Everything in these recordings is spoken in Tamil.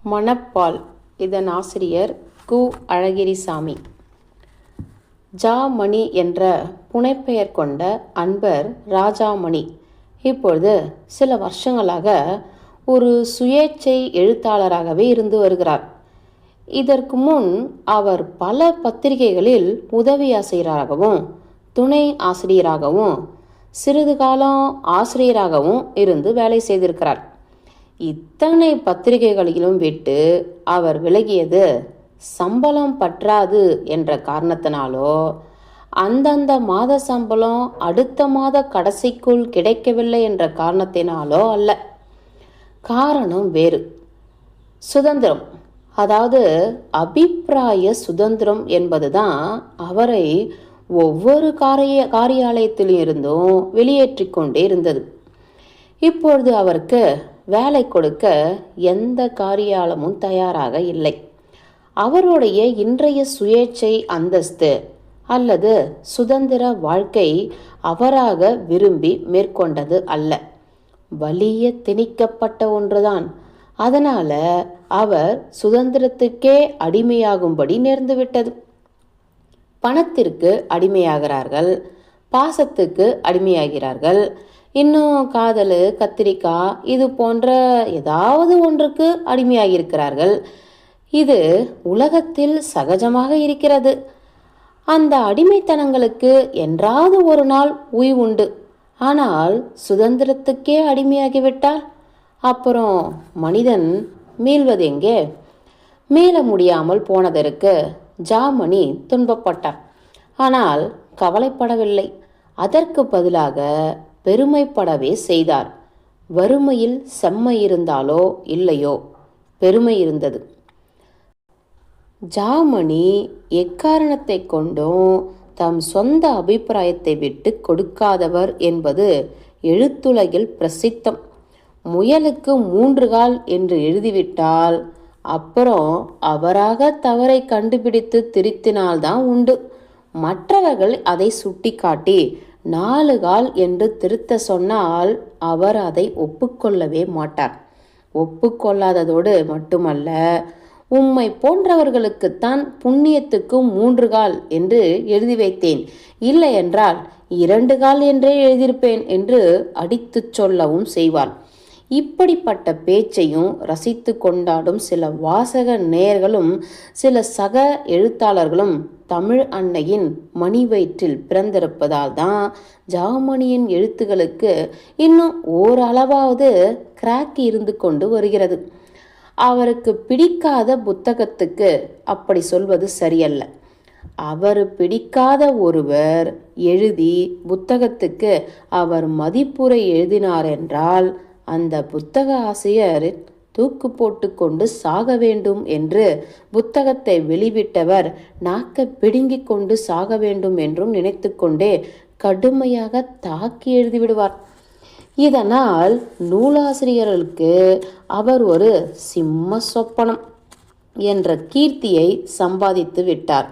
மணப்பால். இதன் ஆசிரியர் கு. அழகிரிசாமி. ஜாமணி என்ற புனைப்பெயர் கொண்ட அன்பர் ராஜாமணி இப்பொழுது சில வருஷங்களாக ஒரு சுயேச்சை எழுத்தாளராகவே இருந்து வருகிறார். இதற்கு முன் அவர் பல பத்திரிகைகளில் உதவி ஆசிரியராகவும் துணை ஆசிரியராகவும் சிறிது காலம் ஆசிரியராகவும் இருந்து வேலை செய்திருக்கிறார். இத்தனை பத்திரிகைகளிலும் விட்டு அவர் விலகியது சம்பளம் பற்றாது என்ற காரணத்தினாலோ அந்தந்த மாத சம்பளம் அடுத்த மாத கடைசிக்குள் கிடைக்கவில்லை என்ற காரணத்தினாலோ அல்ல. காரணம் வேறு. சுதந்திரம், அதாவது அபிப்பிராய சுதந்திரம் என்பதுதான் அவரை ஒவ்வொரு காரியாலயத்திலும் இருந்தும் வெளியேற்றி கொண்டே இருந்தது. இப்பொழுது அவருக்கு வேலை கொடுக்க எந்த காரியாலயமும் தயாராக இல்லை. அவருடைய இன்றைய சுயேச்சை அந்தஸ்து அல்லது சுதந்திர வாழ்க்கை அவராக விரும்பி மேற்கொண்டது அல்ல, வலிய திணிக்கப்பட்ட ஒன்றுதான். அதனால அவர் சுதந்திரத்துக்கே அடிமையாகும்படி நேர்ந்துவிட்டது. பணத்திற்கு அடிமையாகிறார்கள், பாசத்துக்கு அடிமையாகிறார்கள், இன்னும் காதல், கத்திரிக்காய் இது போன்ற ஏதாவது ஒன்றுக்கு அடிமையாகியிருக்கிறார்கள். இது உலகத்தில் சகஜமாக இருக்கிறது. அந்த அடிமைத்தனங்களுக்கு என்றாவது ஒரு நாள் உய்வுண்டு. ஆனால் சுதந்திரத்துக்கே அடிமையாகிவிட்டால் அப்புறம் மனிதன் மீள்வதெங்கே? மீள முடியாமல் போனதற்கு ஜாமணி துன்பப்பட்டார். ஆனால் கவலைப்படவில்லை. அதற்கு பதிலாக பெருமைப்படவே செய்தார். வறுமையில் செம்மை இருந்தாலோ இல்லையோ பெருமை இருந்தது. ஜாமணி எக்காரணத்தை கொண்டும் தம் சொந்த அபிப்பிராயத்தை விட்டு கொடுக்காதவர் என்பது எழுத்துலகில் பிரசித்தம். முயலுக்கு 3 கால் என்று எழுதிவிட்டால் அப்புறம் அவராக தவறை கண்டுபிடித்து திருத்தினால்தான் உண்டு. மற்றவர்கள் அதை சுட்டி காட்டி 4 கால் என்று திருத்த சொன்னால் அவர் அதை ஒப்புக்கொள்ளவே மாட்டார். ஒப்புக்கொள்ளாததோடு மட்டுமல்ல, உம்மை போன்றவர்களுக்குத்தான் புண்ணியத்துக்கு 3 கால் என்று எழுதி வைத்தேன், இல்லை என்றால் 2 கால் என்றே எழுதியிருப்பேன் என்று அடித்து சொல்லவும் செய்வார். இப்படிப்பட்ட பேச்சையும் ரசித்து கொண்டாடும் சில வாசக நேயர்களும் சில சக எழுத்தாளர்களும் தமிழ் அன்னையின் மணி வயிற்றில் பிறந்திருப்பதால் தான் ஜாமணியின் எழுத்துகளுக்கு இன்னும் ஓரளவாவது கிராக்கி இருந்து கொண்டு வருகிறது. அவருக்கு பிடிக்காத புத்தகத்துக்கு அப்படி சொல்வது சரியல்ல. அவர் பிடிக்காத ஒருவர் எழுதி புத்தகத்துக்கு அவர் மதிப்புரை எழுதினார் என்றால் அந்த புத்தக ஆசிரியர் தூக்கு போட்டு கொண்டு சாக வேண்டும் என்று, புத்தகத்தை வெளிவிட்டவர் நாக்க பிடுங்கிக் கொண்டு சாக வேண்டும் என்றும் நினைத்து கொண்டே கடுமையாக தாக்கி எழுதிவிடுவார். இதனால் நூலாசிரியர்களுக்கு அவர் ஒரு சிம்ம சொப்பனம் என்ற கீர்த்தியை சம்பாதித்து விட்டார்.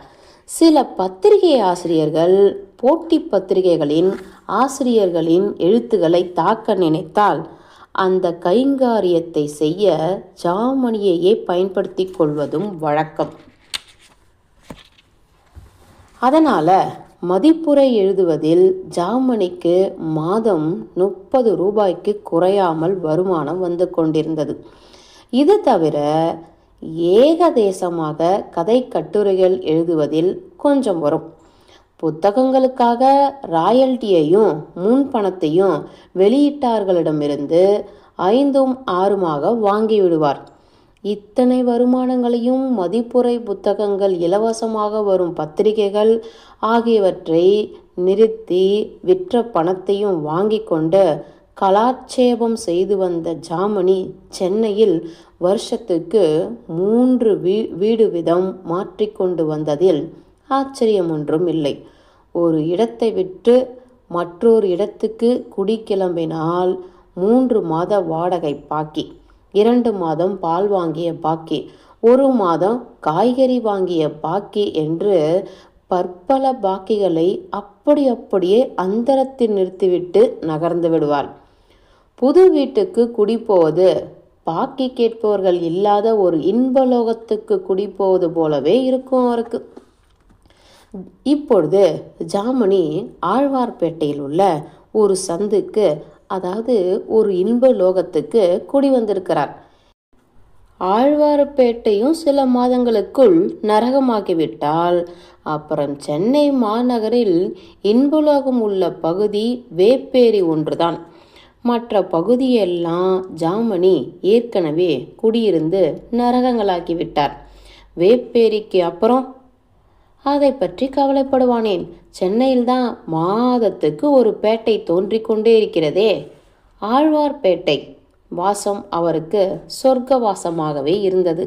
சில பத்திரிகை ஆசிரியர்கள் போட்டி பத்திரிகைகளின் ஆசிரியர்களின் எழுத்துக்களை தாக்க நினைத்தால் அந்த கைங்காரியத்தை செய்ய ஜாமணியையே பயன்படுத்தி கொள்வதும் வழக்கம். அதனால மதிப்புரை எழுதுவதில் ஜாமணிக்கு மாதம் 30 ரூபாய்க்கு குறையாமல் வருமானம் வந்து கொண்டிருந்தது. இது தவிர ஏகதேசமாக கதை கட்டுரைகள் எழுதுவதில் கொஞ்சம் வரும். புத்தகங்களுக்காக ராயல்ட்டியையும் முன்பணத்தையும் வெளியீட்டாளர்களிடமிருந்து 5ம் 6மாக வாங்கிவிடுவார். இத்தனை வருமானங்களையும் மதிப்புரை புத்தகங்கள், இலவசமாக வரும் பத்திரிகைகள் ஆகியவற்றை நிறுத்தி விற்ற பணத்தையும் வாங்கி கொண்டு கலாட்சேபம் செய்து வந்த ஜாமணி சென்னையில் வருஷத்துக்கு 3 வீடு வீதம் மாற்றிக்கொண்டு வந்ததில் ஆச்சரியம் ஒன்றும் இல்லை. ஒரு இடத்தை விட்டு மற்றொரு இடத்துக்கு குடி கிளம்பினால் 3 மாத வாடகை பாக்கி, 2 மாதம் பால் வாங்கிய பாக்கி, 1 மாதம் காய்கறி வாங்கிய பாக்கி என்று பற்பல பாக்கிகளை அப்படியே அந்தரத்தில் நிறுத்திவிட்டு நகர்ந்து விடுவாள். புது வீட்டுக்கு குடி போவது பாக்கி கேட்பவர்கள் இல்லாத ஒரு இன்பலோகத்துக்கு குடிப்போவது போலவே இருக்கும் அவருக்கு. இப்பொழுது ஜாமணி ஆழ்வார்பேட்டையில் உள்ள ஒரு சந்துக்கு, அதாவது ஒரு இன்ப லோகத்துக்கு குடி வந்திருக்கிறார். ஆழ்வார்பேட்டையும் சில மாதங்களுக்குள் நரகமாகிவிட்டால் அப்புறம் சென்னை மாநகரில் இன்பலோகம் உள்ள பகுதி வேப்பேரி ஒன்றுதான். மற்ற பகுதியெல்லாம் ஜாமணி ஏற்கனவே குடியிருந்து நரகங்களாக்கிவிட்டார். வேப்பேரிக்கு அப்புறம் அதை பற்றி கவலைப்படுவானேன்? சென்னையில்தான் மாதத்துக்கு ஒரு பேட்டை தோன்றிக் கொண்டே இருக்கிறதே. ஆழ்வார்பேட்டை வாசம் அவருக்கு சொர்க்க வாசமாகவே இருந்தது.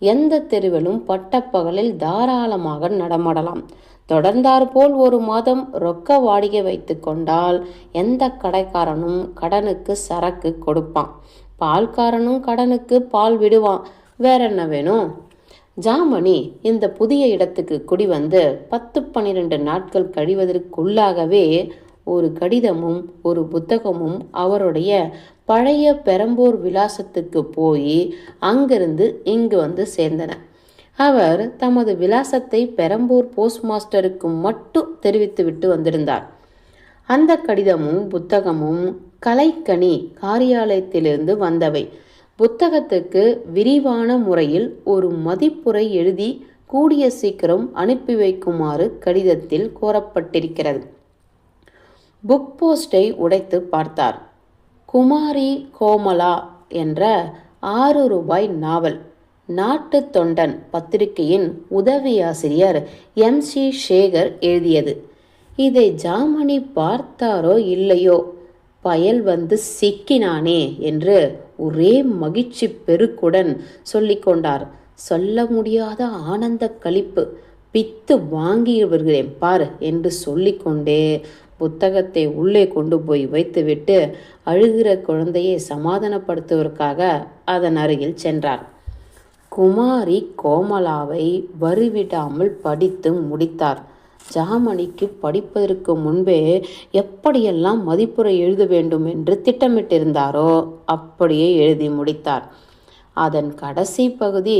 எந்த தெருவிலும் பட்டப்பகலில் தாராளமாக நடமாடலாம். தொடர்ந்தாற்போல் ஒரு மாதம் ரொக்க வாடகை வைத்து கொண்டால் எந்த கடைக்காரனும் கடனுக்கு சரக்கு கொடுப்பான், பால்காரனும் கடனுக்கு பால் விடுவான். வேற என்ன வேணும்? ஜாமணி இந்த புதிய இடத்துக்கு குடி வந்து 10-12 நாட்கள் கழிவதற்குள்ளாகவே ஒரு கடிதமும் ஒரு புத்தகமும் அவருடைய பழைய பெரம்பூர் விலாசத்துக்கு போய் அங்கிருந்து இங்கு வந்து சேர்ந்தன. அவர் தமது விலாசத்தை பெரம்பூர் போஸ்ட் மாஸ்டருக்கு மட்டும் தெரிவித்துவிட்டு வந்திருந்தார். அந்த கடிதமும் புத்தகமும் கலைக்கனி காரியாலயத்திலிருந்து வந்தவை. புத்தகத்துக்கு விரிவான முறையில் ஒரு மதிப்புரை எழுதி கூடிய சீக்கிரம் அனுப்பி வைக்குமாறு கடிதத்தில் கோரப்பட்டிருக்கிறது. புக் போஸ்டை உடைத்து பார்த்தார். குமாரி கோமலா என்ற 6 ரூபாய் நாவல். நாட்டு தொண்டன் பத்திரிகையின் உதவி ஆசிரியர் MC சேகர் எழுதியது. இதை ஜாமணி பார்த்தாரோ இல்லையோ, பயல் வந்து சிக்கினானே என்று ஒரே மகிழ்ச்சி பெருக்குடன் சொல்லிக்கொண்டார். சொல்ல முடியாத ஆனந்த களிப்பு. பித்து வாங்கி வருகிறேன் பார் என்று சொல்லிக்கொண்டே புத்தகத்தை உள்ளே கொண்டு போய் வைத்துவிட்டு அழுகிற குழந்தையை சமாதானப்படுத்துவதற்காக அதன் அருகில் சென்றார். குமாரி கோமலாவை வரிவிடாமல் படித்து முடித்தார். ஜாமணிக்கு படிப்பதற்கு முன்பே எப்படியெல்லாம் மதிப்புரை எழுத வேண்டும் என்று திட்டமிட்டிருந்தாரோ அப்படியே எழுதி முடித்தார். அதன் கடைசி பகுதி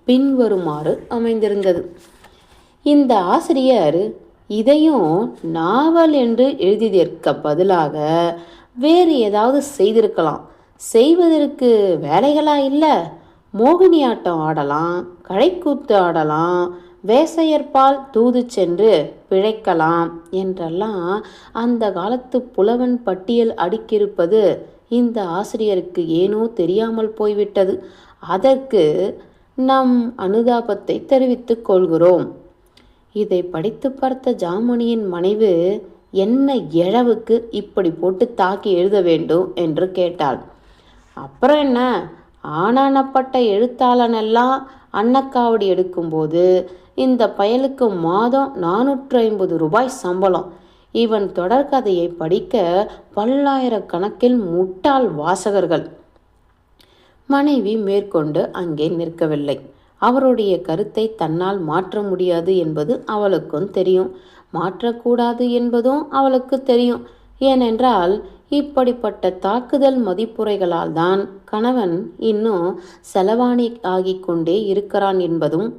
பின்வருமாறு அமைந்திருந்தது. இந்த ஆசிரியர் இதையும் நாவல் என்று எழுதியதற்கு பதிலாக வேறு ஏதாவது செய்திருக்கலாம். செய்வதற்கு வேலைகளா இல்லை? மோகினியாட்டம் ஆடலாம், கழைக்கூத்து ஆடலாம், வேசையற்பால் தூது சென்று பிழைக்கலாம் என்றெல்லாம் அந்த காலத்து புலவன் பட்டியல் அடுக்கியிருப்பது இந்த ஆசிரியருக்கு ஏனோ தெரியாமல் போய்விட்டது. அதற்கு நம் அனுதாபத்தை தெரிவித்துக் கொள்கிறோம். இதை படித்து பார்த்த ஜாமணியின் மனைவி என்ன இழவுக்கு இப்படி போட்டு தாக்கி எழுத வேண்டும் என்று கேட்டாள். அப்புறம் என்ன, ஆனானப்பட்ட எழுத்தாளனெல்லாம் அன்னக்காவடி எடுக்கும்போது இந்த பயலுக்கு மாதம் 450 ரூபாய் சம்பளம். இவன் தொடர்கதையை படிக்க பல்லாயிரக்கணக்கில் முட்டாள் வாசகர்கள். மனைவி மேற்கொண்டு அங்கே நிற்கவில்லை. அவருடைய கருத்தை தன்னால் மாற்ற முடியாது என்பது அவளுக்கும் தெரியும். மாற்றக்கூடாது என்பதும் அவளுக்கு தெரியும். ஏனென்றால் இப்படிப்பட்ட தாக்குதல் மதிப்புரைகளால் தான் கணவன் இன்னும் செலவாணி ஆகிக் கொண்டே இருக்கிறான் என்பதும்,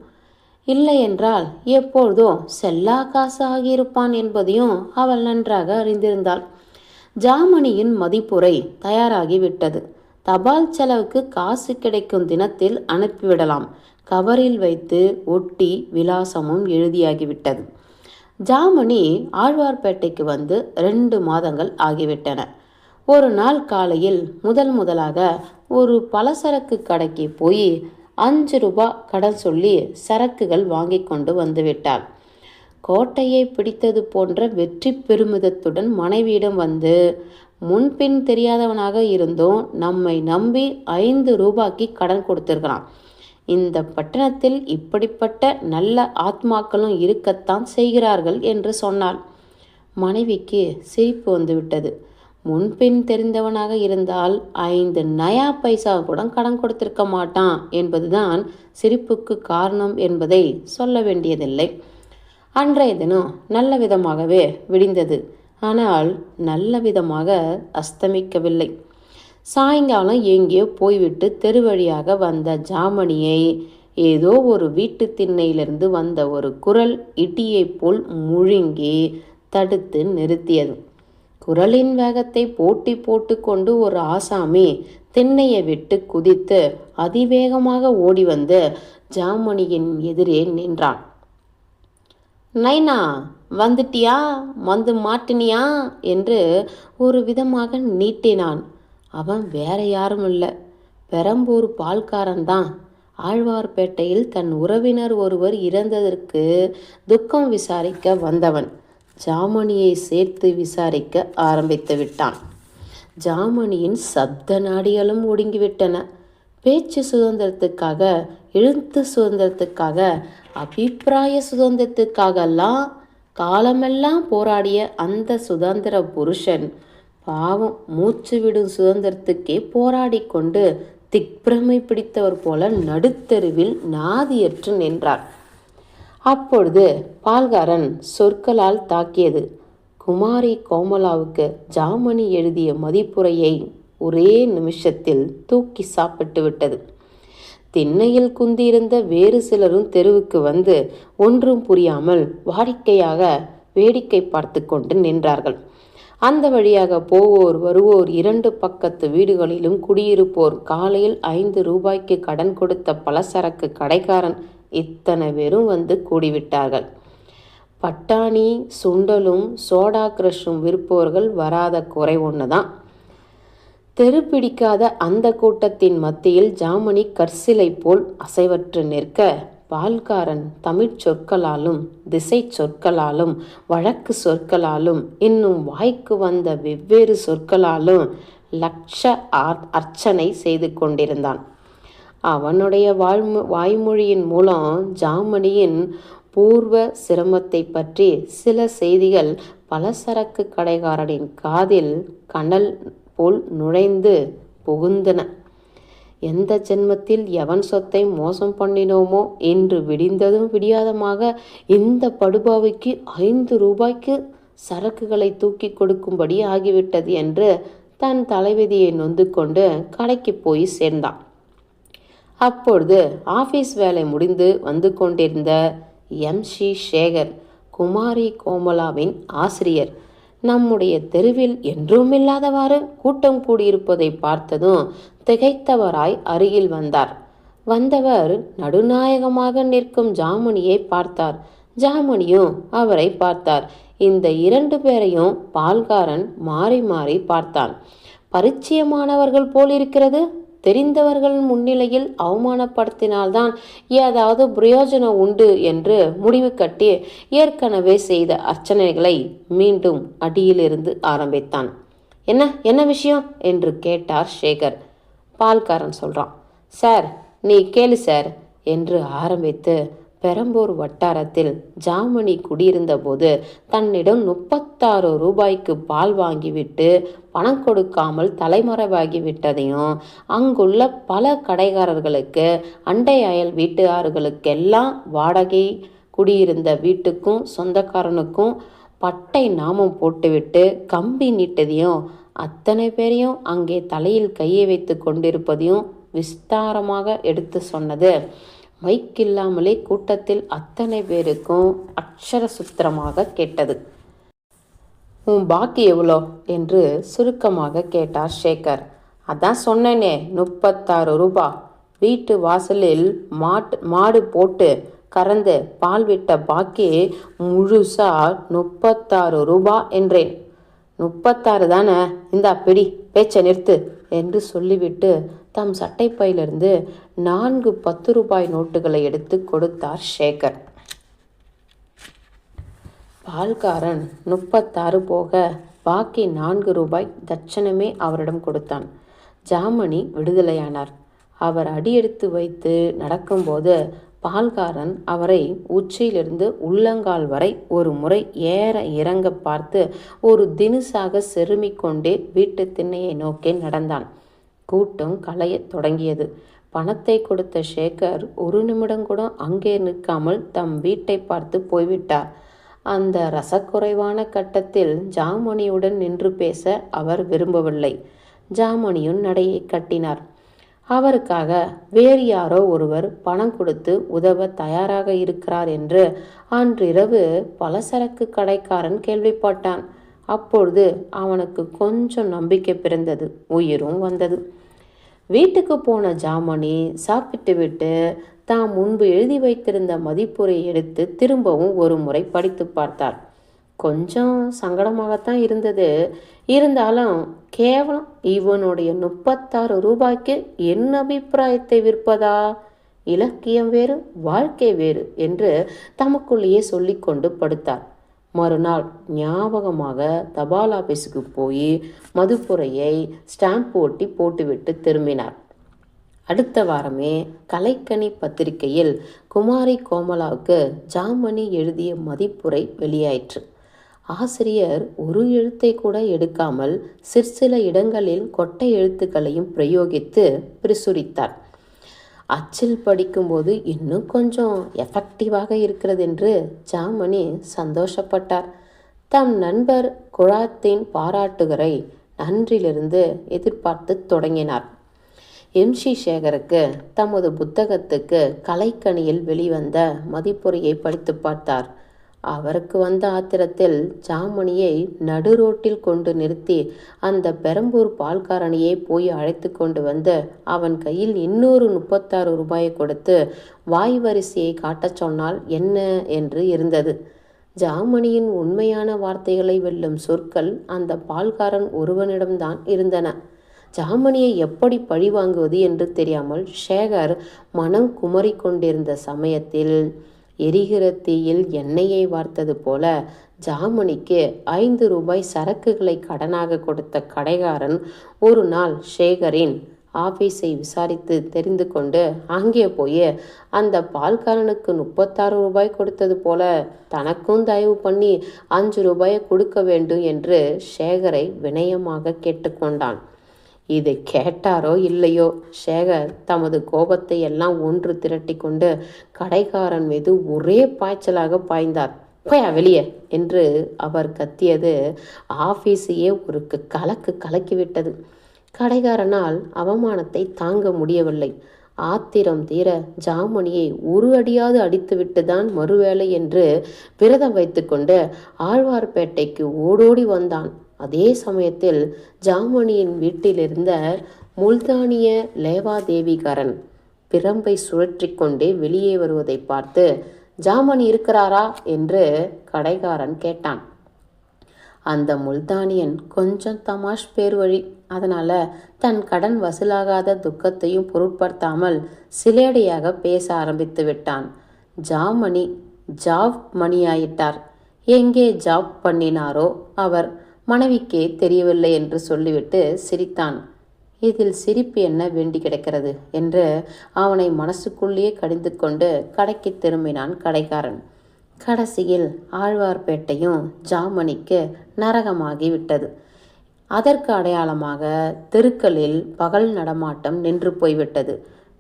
இல்லையென்றால் எப்பொழுதோ செல்லா காசு ஆகியிருப்பான் என்பதையும் அவள் நன்றாக அறிந்திருந்தாள். ஜாமணியின் மதிப்புரை தயாராகிவிட்டது. தபால் செலவுக்கு காசு கிடைக்கும் தினத்தில் அனுப்பிவிடலாம். கவரில் வைத்து ஒட்டி விலாசமும் எழுதியாகிவிட்டது. ஜாமணி ஆழ்வார்பேட்டைக்கு வந்து 2 மாதங்கள் ஆகிவிட்டன. ஒரு நாள் காலையில் முதலாக ஒரு பலசரக்கு கடைக்கு போய் 5 ரூபாய் கடன் சொல்லி சரக்குகள் வாங்கி கொண்டு வந்துவிட்டாள். கோட்டையை பிடித்தது போன்ற வெற்றி பெருமிதத்துடன் மனைவியிடம் வந்து, முன்பின் தெரியாதவனாக இருந்தும் நம்மை நம்பி 5 ரூபாய்க்கு கடன் கொடுத்திருக்கிறான். இந்த பட்டணத்தில் இப்படிப்பட்ட நல்ல ஆத்மாக்களும் இருக்கத்தான் செய்கிறார்கள் என்று சொன்னாள். மனைவிக்கு சிரிப்பு வந்துவிட்டது. முன்பின் தெரிந்தவனாக இருந்தால் 5 நயா பைசா கூட கடன் கொடுத்திருக்க மாட்டான் என்பதுதான் சிரிப்புக்கு காரணம் என்பதை சொல்ல வேண்டியதில்லை. அன்றைய தினம் நல்ல விதமாகவே விடிந்தது. ஆனால் நல்ல விதமாக அஸ்தமிக்கவில்லை. சாயங்காலம் எங்கேயோ போய்விட்டு தெரு வழியாக வந்த ஜாமணியை ஏதோ ஒரு வீட்டு திண்ணையிலிருந்து வந்த ஒரு குரல் இடியைப் போல் முழுங்கி தடுத்து நிறுத்தியது. குரலின் வேகத்தை போட்டி போட்டு கொண்டு ஒரு ஆசாமி திண்ணையை விட்டு குதித்து அதிவேகமாக ஓடி வந்து ஜாமணியின் எதிரே நின்றான். நைனா, வந்துட்டியா, வந்து மாட்டினியா என்று ஒரு விதமாக நீட்டினான். அவன் வேற யாரும் இல்லை, பெரம்பூர் பால்காரன்தான். ஆழ்வார்பேட்டையில் தன் உறவினர் ஒருவர் இறந்ததற்கு துக்கம் விசாரிக்க வந்தவன். ஜாமணியை சேர்த்து விசாரிக்க ஆரம்பித்து விட்டான். ஜாமணியின் சப்த நாடிகளும் ஒடுங்கிவிட்டன. பேச்சு சுதந்திரத்துக்காக, எழுத்து சுதந்திரத்துக்காக, அபிப்பிராய சுதந்திரத்துக்காகலாம் காலமெல்லாம் போராடிய அந்த சுதந்திர புருஷன் பாவம் மூச்சு விடும் சுதந்திரத்துக்கே போராடி கொண்டு திக்பிரமை பிடித்தவர் போல நடுத்தெருவில் நாதியற்று நின்றார். அப்பொழுது பால்காரன் சொற்களால் தாக்கியது குமாரி கோமலாவுக்கு ஜாமணி எழுதிய மதிப்புரையை ஒரே நிமிஷத்தில் தூக்கி சாப்பிட்டு விட்டது. திண்ணையில் குந்தியிருந்த வேறு சிலரும் தெருவுக்கு வந்து ஒன்றும் புரியாமல் வாடிக்கையாக வேடிக்கை பார்த்து கொண்டு நின்றார்கள். அந்த வழியாக போவோர் வருவோர், இரண்டு பக்கத்து வீடுகளிலும் குடியிருப்போர், காலையில் 5 ரூபாய்க்கு கடன் கொடுத்த பலசரக்கு கடைக்காரன், இத்தனை பேரும் வந்து கூடிவிட்டார்கள். பட்டாணி சுண்டலும் சோடா கிரஷும் விற்பவர்கள் வராத குறை ஒன்று தான். தெரு பிடிக்காத அந்த கூட்டத்தின் மத்தியில் ஜாமணி கற்சிலை போல் அசைவற்று நிற்க, பால்காரன் தமிழ் சொற்களாலும் திசை சொற்களாலும் வழக்கு சொற்களாலும் இன்னும் வாய்க்கு வந்த வெவ்வேறு சொற்களாலும் லட்ச அர்ச்சனை செய்து கொண்டிருந்தான். அவனுடைய வாய்மொழியின் மூலம் ஜாமணியின் பூர்வ சிரமத்தை பற்றி சில செய்திகள் பலசரக்கு கடைக்காரனின் காதில் கனல் போல் நுழைந்து புகுந்தன. எந்த ஜென்மத்தில் எவன் சொத்தை மோசம் பண்ணினோமோ என்று விடிந்ததும் விடியாதமாக இந்த படுபாவிக்கு 5 ரூபாய்க்கு சரக்குகளை தூக்கி கொடுக்கும்படி ஆகிவிட்டது என்று தன் தலைவிதியை நொந்து கொண்டு கடைக்கு போய் சேர்ந்தான். அப்பொழுது ஆபீஸ் வேலை முடிந்து வந்து கொண்டிருந்த MC சேகர், குமாரி கோமலாவின் ஆசிரியர், நம்முடைய தெருவில் என்றுமில்லாதவாறு கூட்டம் கூடியிருப்பதை பார்த்ததும் திகைத்தவராய் அருகில் வந்தார். வந்தவர் நடுநாயகமாக நிற்கும் ஜாமணியை பார்த்தார். ஜாமணியும் அவரை பார்த்தார். இந்த 2 பேரையும் பால்காரன் மாறி மாறி பார்த்தான். பரிச்சயமானவர்கள் போலிருக்கிறது. தெரிந்தவர்கள் முன்னிலையில் அவமானப்படுத்தினால்தான் ஏதாவது பிரயோஜனம் உண்டு என்று முடிவு கட்டி ஏற்கனவே செய்த அர்ச்சனைகளை மீண்டும் அடியிலிருந்து ஆரம்பித்தான். என்ன விஷயம் என்று கேட்டார் சேகர். பால்காரன் சொல்கிறான். சார், நீ கேளு சார் என்று ஆரம்பித்து, பெரம்பூர் வட்டாரத்தில் ஜாமணி குடியிருந்த போது தன்னிடம் 36 ரூபாய்க்கு பால் வாங்கிவிட்டு பணம் கொடுக்காமல் தலைமறைவாகிவிட்டதையும், அங்குள்ள பல கடைக்காரர்களுக்கு, அண்டை அயல் வீட்டுக்காரர்களுக்கெல்லாம் வாடகை குடியிருந்த வீட்டுக்கும் சொந்தக்காரனுக்கும் பட்டை நாமம் போட்டுவிட்டு கம்பி நீட்டதையும், அத்தனை பேரையும் அங்கே தலையில் கையை வைத்து கொண்டிருப்பதையும் விஸ்தாரமாக எடுத்து சொன்னது மைக்கில்லாமலே கூட்டத்தில் அத்தனை பேருக்கும் அக்ஷர சுத்திரமாக கேட்டது. உன் பாக்கி எவ்வளோ என்று சுருக்கமாக கேட்டார் சேகர். அதான் சொன்னேனே, 36 ரூபா. வீட்டு வாசலில் மாடு போட்டு கறந்து பால் விட்ட பாக்கி முழுசா 36 ரூபா என்றேன். 36 தானே, இந்தா பிடி, பேச்சை நிறுத்து என்று சொல்லிவிட்டு தம் சட்டைப்பையிலிருந்து 4 10 ரூபாய் நோட்டுகளை எடுத்து கொடுத்தார் சேகர். பால்காரன் 36 போக பாக்கி 4 ரூபாய் தட்சணமே அவரிடம் கொடுத்தான். ஜாமணி விடுதலையானார். அவர் அடியெடுத்து வைத்து நடக்கும்போது பால்காரன் அவரை உச்சியிலிருந்து உள்ளங்கால் வரை ஒரு முறை ஏற இறங்க பார்த்து ஒரு தினுசாக செருமிக்கொண்டே வீட்டு திண்ணையை நோக்கி நடந்தான். கூட்டம் கலையத் தொடங்கியது. பணத்தை கொடுத்த சேகர் ஒரு நிமிடம் கூட அங்கே நிற்காமல் தம் வீட்டை பார்த்து போய்விட்டார். அந்த ரசக்குறைவான கட்டத்தில் ஜாமணியுடன் நின்று பேச அவர் விரும்பவில்லை. ஜாமணியும் நடையை கட்டினார். அவருக்காக வேறு யாரோ ஒருவர் பணம் கொடுத்து உதவ தயாராக இருக்கிறார் என்று அன்றிரவு பலசரக்கு கடைக்காரன் கேள்விப்பட்டான். அப்பொழுது அவனுக்கு கொஞ்சம் நம்பிக்கை பிறந்தது, உயிரும் வந்தது. வீட்டுக்கு போன ஜாமணி சாப்பிட்டு விட்டு தாம் முன்பு எழுதி வைத்திருந்த மதிப்புரை எடுத்து திரும்பவும் ஒரு முறை படித்து பார்த்தார். கொஞ்சம் சங்கடமாகத்தான் இருந்தது. இருந்தாலும் கேவலம் இவனுடைய 36 ரூபாய்க்கு என் அபிப்பிராயத்தை விற்பதா? இலக்கியம் வேறு, வாழ்க்கை வேறு என்று தமக்குள்ளேயே சொல்லிக்கொண்டு படுத்தார். மறுநாள் ஞாபகமாக தபால் ஆபீஸுக்கு போய் மதுப்புரையை ஸ்டாம்ப் ஒட்டி போட்டுவிட்டு திரும்பினார். அடுத்த வாரமே கலைக்கனி பத்திரிகையில் குமாரி கோமலாவுக்கு ஜாமணி எழுதிய மதிப்புரை வெளியாயிற்று. ஆசிரியர் ஒரு எழுத்தை கூட எடுக்காமல் சிற்சில இடங்களில் கொட்டை எழுத்துக்களையும் பிரயோகித்து பிரசுரித்தார். அச்சில் படிக்கும்போது இன்னும் கொஞ்சம் எஃபெக்டிவாக இருக்கிறது என்று ஜாமணி சந்தோஷப்பட்டார். தம் நண்பர் குழாத்தின் பாராட்டுகளை நன்றிலிருந்து எதிர்பார்த்து தொடங்கினார். MC சேகருக்கு தமது புத்தகத்துக்கு கலைக்கணியில் வெளிவந்த மதிப்புரையை படித்து பார்த்தார். அவருக்கு வந்த ஆத்திரத்தில் ஜாமணியை நடு ரோட்டில் கொண்டு நிறுத்தி அந்த பெரம்பூர் பால்காரனையே போய் அழைத்து கொண்டு வந்து அவன் கையில் இன்னொரு 36 ரூபாயை கொடுத்து வாய் வரிசையை காட்டச் சொன்னால் என்ன என்று இருந்தது. ஜாமணியின் உண்மையான வார்த்தைகளை வெல்லும் சொற்கள் அந்த பால்காரன் ஒருவனிடம்தான் இருந்தன. ஜாமணியை எப்படி பழி வாங்குவது என்று தெரியாமல் சேகர் மனம் குமரி கொண்டிருந்த சமயத்தில் எரிகிற தீயில் எண்ணெயை வார்த்தது போல ஜாமணிக்கு 5 ரூபாய் சரக்குகளை கடனாக கொடுத்த கடைக்காரன் ஒரு நாள் சேகரின் ஆபீஸை விசாரித்து தெரிந்து கொண்டு அங்கே போய் அந்த பால்காரனுக்கு 36 ரூபாய் கொடுத்தது போல தனக்கும் தயவு பண்ணி 5 ரூபாயை கொடுக்க வேண்டும் என்று சேகரை வினயமாக கேட்டுக்கொண்டான். இதை கேட்டாரோ இல்லையோ, சேகர் தமது கோபத்தை எல்லாம் ஒன்று திரட்டி கொண்டு கடைக்காரன் மீது ஒரே பாய்ச்சலாக பாய்ந்தார். போயா வெளியே என்று அவர் கத்தியது ஆபீஸையே ஒரு கலக்கிவிட்டது. கடைக்காரனால் அவமானத்தை தாங்க முடியவில்லை. ஆத்திரம் தீர ஜாமணியை ஒரு அடியாவது அடித்துவிட்டு தான் மறுவேளை என்று விரதம் வைத்துக்கொண்டு ஆழ்வார்பேட்டைக்கு ஓடோடி வந்தான். அதே சமயத்தில் ஜாமணியின் வீட்டிலிருந்த முல்தானிய லேவாதேவிகாரன் பிரம்பை சுழற்றி கொண்டே வெளியே வருவதை பார்த்து, ஜாமணி இருக்கிறாரா என்று கடைக்காரன் கேட்டான். அந்த முல்தானியன் கொஞ்சம் தமாஷ் பேர் வழி. அதனால் தன் கடன் வசூலாகாத துக்கத்தையும் பொருட்படுத்தாமல் சிலேடையாக பேச ஆரம்பித்து விட்டான். ஜாமணி ஜாப் மணியாயிட்டார். எங்கே ஜாப் பண்ணினாரோ அவர் மனைவிக்கே தெரியவில்லை என்று சொல்லிவிட்டு சிரித்தான். இதில் சிரிப்பு என்ன வேண்டி கிடக்கிறது என்று அவனை மனசுக்குள்ளேயே கடிந்து கொண்டு கடைக்கு திரும்பினான் கடைக்காரன். கடைசியில் ஆழ்வார்பேட்டையும் ஜாமணிக்கு நரகமாகி விட்டது. அதற்கு அடையாளமாக தெருக்களில் பகல் நடமாட்டம் நின்று போய்விட்டது.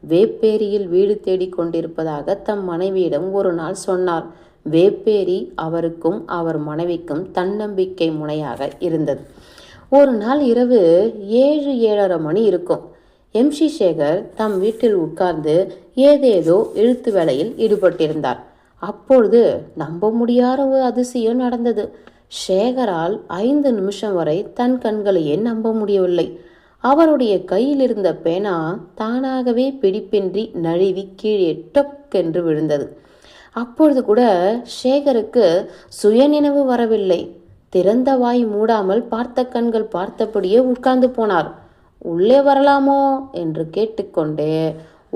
வேப்பேரியில் வீடு தேடி கொண்டிருப்பதாக தம் மனைவியிடம் ஒரு நாள் சொன்னார். வேப்பேரி அவருக்கும் அவர் மனைவிக்கும் தன்னம்பிக்கை முனையாக இருந்தது. ஒரு நாள் இரவு 7-7:30 மணி இருக்கும். MC சேகர் தம் வீட்டில் உட்கார்ந்து ஏதேதோ எழுத்து வேலையில் ஈடுபட்டிருந்தார். அப்பொழுது நம்ப முடியாத ஒரு அதிசயம் நடந்தது. சேகரால் 5 நிமிஷம் வரை தன் கண்களையே நம்ப முடியவில்லை. அவருடைய கையில் இருந்த பேனா தானாகவே பிடிப்பின்றி நழுவி கீழே டொக் என்று விழுந்தது. அப்பொழுது கூட சேகருக்கு சுயநினைவு வரவில்லை. திறந்த வாய் மூடாமல் பார்த்த கண்கள் பார்த்தபடியே உட்கார்ந்து போனார். உள்ளே வரலாமோ என்று கேட்டுக்கொண்டே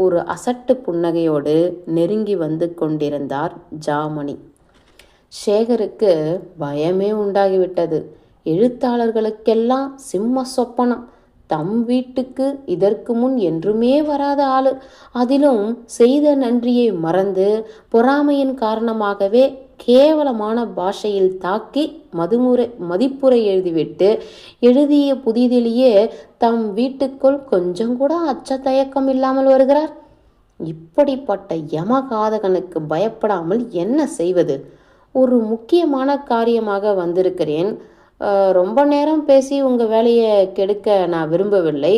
ஒரு அசட்டு புன்னகையோடு நெருங்கி வந்து கொண்டிருந்தார் ஜாமணி. சேகருக்கு பயமே உண்டாகிவிட்டது. எழுத்தாளர்களுக்கெல்லாம் சிம்ம சொப்பனம். தம் வீட்டுக்கு இதற்கு முன் என்றுமே வராத ஆளு. அதிலும் செய்த நன்றியை மறந்து பொறாமையின் காரணமாகவே கேவலமான பாஷையில் தாக்கி மதிப்புரை எழுதிவிட்டு எழுதிய புதிதிலேயே தம் வீட்டுக்குள் கொஞ்சம் கூட அச்ச தயக்கம் இல்லாமல் வருகிறார். இப்படிப்பட்ட யமகாதகனுக்கு பயப்படாமல் என்ன செய்வது? ஒரு முக்கியமான காரியமாக வந்திருக்கிறேன். ரொம்ப நேரம் பேசி உங்கள் வேலையை கெடுக்க நான் விரும்பவில்லை.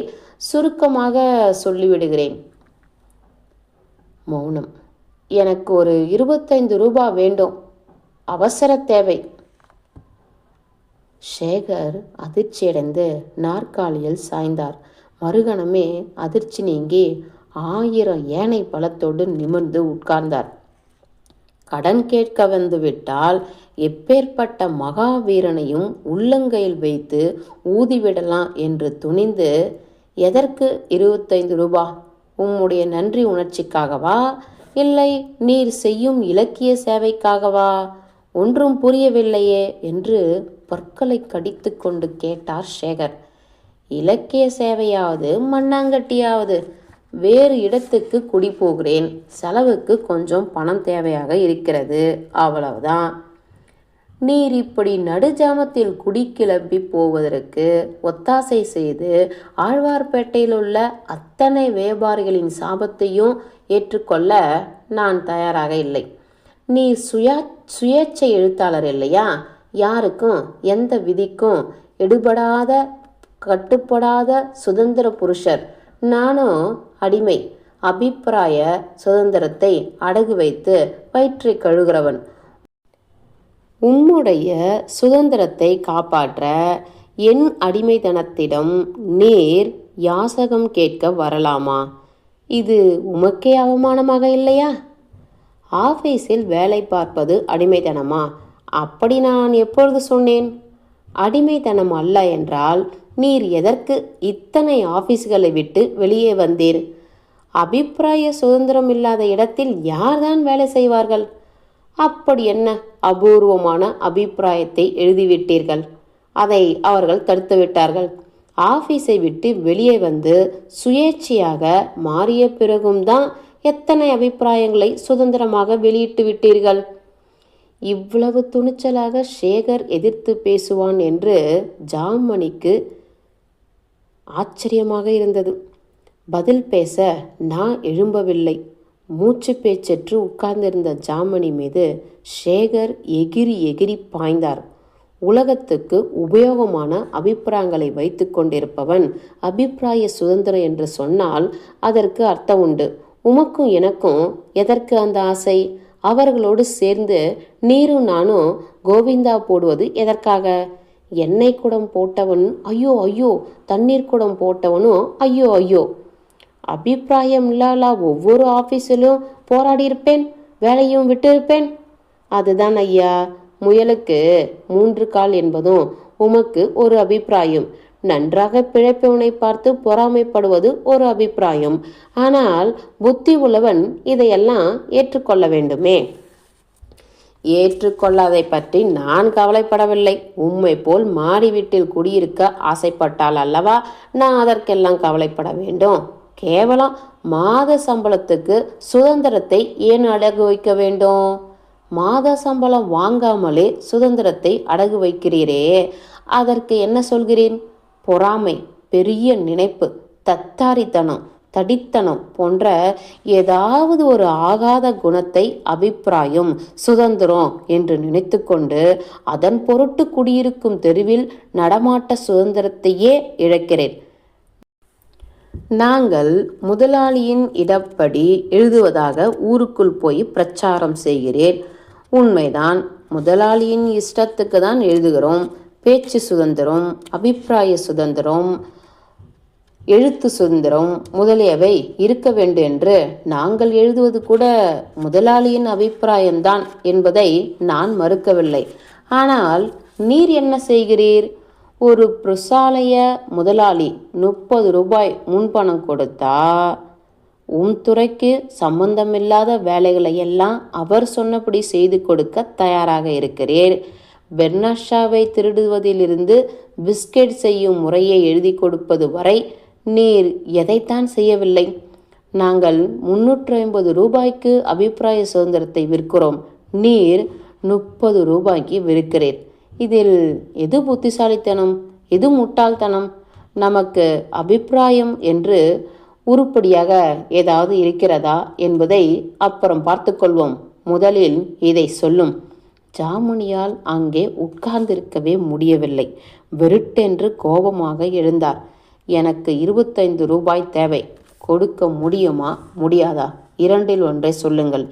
சுருக்கமாக சொல்லிவிடுகிறேன். மௌனம். எனக்கு ஒரு 25 ரூபாய் வேண்டும். அவசர தேவை. சேகர் அதிர்ச்சியடைந்து நாற்காலியில் சாய்ந்தார். மறுகணமே அதிர்ச்சி நீங்கி 1000 யானை பலத்தோடு நிமிர்ந்து உட்கார்ந்தார். கடன் கேட்க வந்து விட்டால் எப்பேற்பட்ட மகாவீரனையும் உள்ளங்கையில் வைத்து ஊதிவிடலாம் என்று துணிந்து, எதற்கு 25 ரூபாய்? உம்முடைய நன்றி உணர்ச்சிக்காகவா, இல்லை நீர் செய்யும் இலக்கிய சேவைக்காகவா? ஒன்றும் புரியவில்லையே என்று பற்களை கடித்து கொண்டு கேட்டார் சேகர். இலக்கிய சேவையாவது மண்ணாங்கட்டியாவது, வேறு இடத்துக்கு குடி போகிறேன். செலவுக்கு கொஞ்சம் பணம் தேவையாக இருக்கிறது, அவ்வளவுதான். நீர் இப்படி நடுஜாமத்தில் குடி கிளம்பி போவதற்கு ஒத்தாசை செய்து ஆழ்வார்பேட்டையில் உள்ள அத்தனை வியாபாரிகளின் சாபத்தையும் ஏற்றுக்கொள்ள நான் தயாராக இல்லை. நீர் சுயேட்சை எழுத்தாளர் இல்லையா? யாருக்கும் எந்த விதிக்கும் எடுபடாத கட்டுப்படாத சுதந்திர புருஷர். நானும் அடிமை. அபிப்பிராய சுதந்திரத்தை அடகு வைத்து வயிற்றை கழுகிறவன். உம்முடைய சுதந்திரத்தை காப்பாற்ற என் அடிமைத்தனத்திடம் நீர் யாசகம் கேட்க வரலாமா? இது உமக்கே அவமானமாக இல்லையா? ஆஃபீஸில் வேலை பார்ப்பது அடிமைத்தனமா? அப்படி நான் எப்பொழுது சொன்னேன்? அடிமைத்தனம் அல்ல என்றால் நீர் எதற்கு இத்தனை ஆஃபீஸ்களை விட்டு வெளியே வந்தீர்? அபிப்பிராய சுதந்திரம் இல்லாத இடத்தில் யார்தான் வேலை செய்வார்கள்? அப்படி என்ன அபூர்வமான அபிப்பிராயத்தை எழுதிவிட்டீர்கள்? அதை அவர்கள் தடுத்து விட்டார்கள். ஆஃபீஸை விட்டு வெளியே வந்து சுயேட்சையாக மாறிய பிறகும் தான் எத்தனை அபிப்பிராயங்களை சுதந்திரமாக வெளியிட்டு விட்டீர்கள். இவ்வளவு துணிச்சலாக சேகர் எதிர்த்து பேசுவான் என்று ஜாமணிக்கு ஆச்சரியமாக இருந்தது. பதில் பேச நான் எழும்பவில்லை. மூச்சு பேச்சற்று உட்கார்ந்திருந்த ஜாமணி மீது சேகர் எகிரி எகிரி பாய்ந்தார். உலகத்துக்கு உபயோகமான அபிப்பிராயங்களை வைத்து கொண்டிருப்பவன் அபிப்பிராய சுதந்திரம் என்று சொன்னால் அதற்கு அர்த்தம் உண்டு. உமக்கும் எனக்கும் எதற்கு அந்த ஆசை? அவர்களோடு சேர்ந்து நீரும் நானும் கோவிந்தா போடுவது எதற்காக? எண்ணெய் குடம் போட்டவன் ஐயோ ஐயோ, தண்ணீர் குடம் போட்டவனும் ஐயோ ஐயோ. அபிப்பிராயம் இல்லாத ஒவ்வொரு ஆஃபீஸிலும் போராடியிருப்பேன், வேலையும் விட்டிருப்பேன். அதுதான் ஐயா, முயலுக்கு 3 கால் என்பதும் உமக்கு ஒரு அபிப்பிராயம். நன்றாக பிழைப்பவனை பார்த்து பொறாமைப்படுவது ஒரு அபிப்பிராயம். ஆனால் புத்தி உள்ளவன் இதையெல்லாம் ஏற்றுக்கொள்ள வேண்டுமே. ஏற்றுக்கொள்ளாதை பற்றி நான் கவலைப்படவில்லை. உம்மை போல் மாடி வீட்டில் குடியிருக்க ஆசைப்பட்டால் அல்லவா நான் அதற்கெல்லாம் கவலைப்பட வேண்டும். கேவலம் மாத சம்பளத்துக்கு சுதந்திரத்தை ஏன் அடகு வைக்க வேண்டும்? மாத சம்பளம் வாங்காமலே சுதந்திரத்தை அடகு வைக்கிறீரே, அதற்கு என்ன சொல்கிறேன்? பொறாமை, பெரிய நினைப்பு, தத்தாரித்தனம், தடித்தனம் போன்ற ஏதாவது ஒரு ஆகாத குணத்தை அபிப்பிராயம் சுதந்திரம் என்று நினைத்து கொண்டு அதன் பொருட்டு குடியிருக்கும் தெருவில் நடமாட்ட சுதந்திரத்தையே இழக்கிறேன். நாங்கள் முதலாளியின் இடப்படி எழுதுவதாக ஊருக்குள் போய் பிரச்சாரம் செய்கிறேன். உண்மைதான், முதலாளியின் இஷ்டத்துக்கு தான் எழுதுகிறோம். பேச்சு சுதந்திரம், அபிப்பிராய சுதந்திரம், எழுத்து சுதந்திரம் முதலியவை இருக்க வேண்டும் என்று நாங்கள் எழுதுவது கூட முதலாளியின் அபிப்பிராயம்தான் என்பதை நான் மறுக்கவில்லை. ஆனால் நீர் என்ன செய்கிறீர்? ஒரு பிரசாலய முதலாளி 30 ரூபாய் முன்பணம் கொடுத்தா துறைக்கு சம்பந்தமில்லாத வேலைகளை எல்லாம் அவர் சொன்னபடி செய்து கொடுக்க தயாராக இருக்கிறீர். பெர்னாஷாவை திருடுவதிலிருந்து பிஸ்கெட் செய்யும் முறையை எழுதி கொடுப்பது வரை நீர் எதைத்தான் செய்யவில்லை? நாங்கள் 350 ரூபாய்க்கு அபிப்பிராய சுதந்திரத்தை விற்கிறோம். நீர் 30 ரூபாய்க்கு விற்கிறீர். இதில் எது புத்திசாலித்தனம், எது முட்டாள்தனம்? நமக்கு அபிப்பிராயம் என்று உருப்படியாக ஏதாவது இருக்கிறதா என்பதை அப்புறம் பார்த்து கொள்வோம். முதலில் இதை சொல்லும். ஜாமுனியால் அங்கே உட்கார்ந்திருக்கவே முடியவில்லை. வெருட்டென்று கோபமாக எழுந்தார். எனக்கு 25 ரூபாய் தேவை. கொடுக்க முடியுமா முடியாதா? இரண்டில் ஒன்றை சொல்லுங்கள்.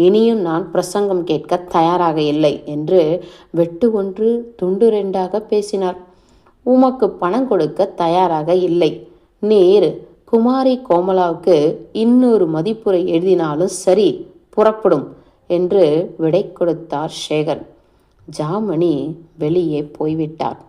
இனியும் நான் பிரசங்கம் கேட்க தயாராக இல்லை என்று வெட்டு ஒன்று துண்டு ரெண்டாக பேசினார். உமக்கு பணம் கொடுக்க தயாராக இல்லை. நீர் குமாரி கோமலாவுக்கு 200 மதிப்புரை எழுதினாலும் சரி, புறப்படும் என்று விடை கொடுத்தார் சேகர். ஜாமணி வெளியே போய்விட்டார்.